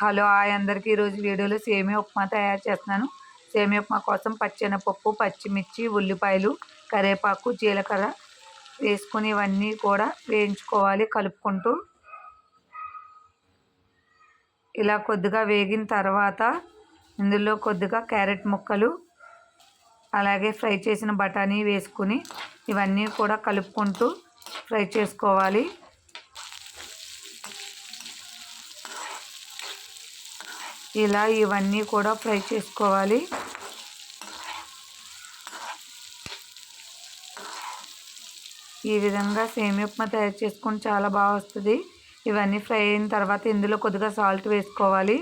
Hello hi అందరికీ. ఈరోజు వీడియోలో సేమియా ఉప్మా తయారు చేస్తున్నాను. సేమియా ఉప్మా కోసం పచ్చెనపప్పు, పచ్చిమిర్చి, ఉల్లిపాయలు, కరివేపాకు, జీలకర్ర వేసుకుని ఇవన్నీ కూడా వేయించుకోవాలి కలుపుకుంటూ. ఇలా కొద్దిగా వేగిన తర్వాత ఇందులో కొద్దిగా క్యారెట్ ముక్కలు, అలాగే ఫ్రై చేసిన బఠానీ వేసుకుని ఇవన్నీ కూడా కలుపుకుంటూ ఫ్రై చేసుకోవాలి. ఇలా ఇవన్నీ కూడా ఫ్రై చేసుకోవాలి. ఈ విధంగా సేమియా ఉప్మా తయారు చేసుకొని చాలా బాగా వస్తుంది. ఇవన్నీ ఫ్రై అయిన తర్వాత ఇందులో కొద్దిగా సాల్ట్ వేసుకోవాలి.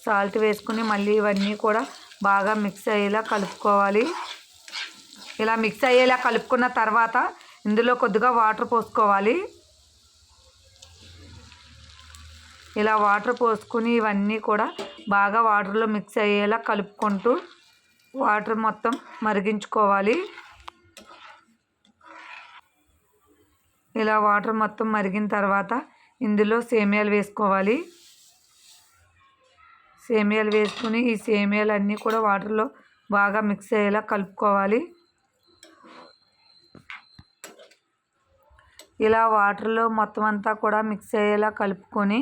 సాల్ట్ వేసుకుని మళ్ళీ ఇవన్నీ కూడా బాగా మిక్స్ అయ్యేలా కలుపుకోవాలి. ఇలా మిక్స్ అయ్యేలా కలుపుకున్న తర్వాత ఇందులో కొద్దిగా వాటర్ పోసుకోవాలి. ఇలా వాటర్ పోసుకుని ఇవన్నీ కూడా బాగా వాటర్లో మిక్స్ అయ్యేలా కలుపుకుంటూ వాటర్ మొత్తం మరిగించుకోవాలి. ఇలా వాటర్ మొత్తం మరిగిన తర్వాత ఇందులో సేమియాలు వేసుకోవాలి. సేమియాలు వేసుకుని ఈ సేమియాలు అన్నీ కూడా వాటర్లో బాగా మిక్స్ అయ్యేలా కలుపుకోవాలి. ఇలా వాటర్లో మొత్తం అంతా కూడా మిక్స్ అయ్యేలా కలుపుకొని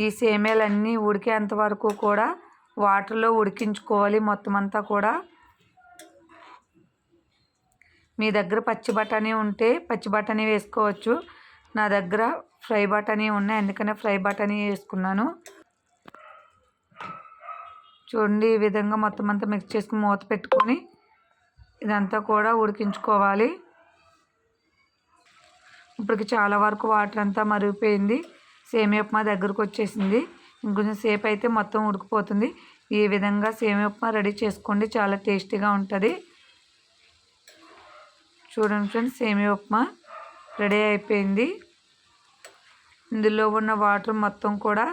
ఈ సేమియాలన్నీ ఉడికేంత వరకు కూడా వాటర్లో ఉడికించుకోవాలి. మొత్తం అంతా కూడా మీ దగ్గర పచ్చి బఠానీ ఉంటే పచ్చి బఠానీ వేసుకోవచ్చు. నా దగ్గర ఫ్రై బఠానీ ఉన్నాయి, అందుకనే ఫ్రై బఠానీ వేసుకున్నాను. చూడండి, ఈ విధంగా మొత్తం అంతా మిక్స్ చేసుకుని మూత పెట్టుకొని ఇదంతా కూడా ఉడికించుకోవాలి. ఇప్పటికి చాలా వరకు వాటర్ అంతా మరిగిపోయింది. సేమియా ఉప్మా దగ్గరకు వచ్చేసింది. ఇంకొంచెం సేపు అయితే మొత్తం ఉడికిపోతుంది. ఈ విధంగా సేమియా ఉప్మా రెడీ చేసుకోండి, చాలా టేస్టీగా ఉంటుంది. చూడండి ఫ్రెండ్స్, సేమియా ఉప్మా రెడీ అయిపోయింది. ఇందులో ఉన్న వాటర్ మొత్తం కూడా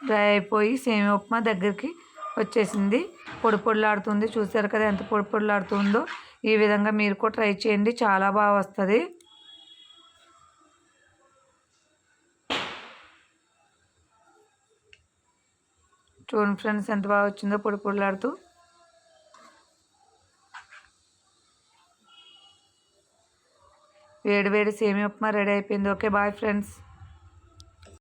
డ్రై అయిపోయి సేమియా ఉప్మా దగ్గరికి వచ్చేసింది. పొడి పొడిలాడుతుంది. చూసారు కదా ఎంత పొడి పొడిలాడుతుందో. ఈ విధంగా మీరు కూడా ట్రై చేయండి, చాలా బాగా వస్తుంది. చూడండి ఫ్రెండ్స్, ఎంత బాగా వచ్చిందో పొడి పొడిలాడుతూ. వేడి వేడి సేమియా ఉప్మా రెడీ అయిపోయింది. Okay bye friends.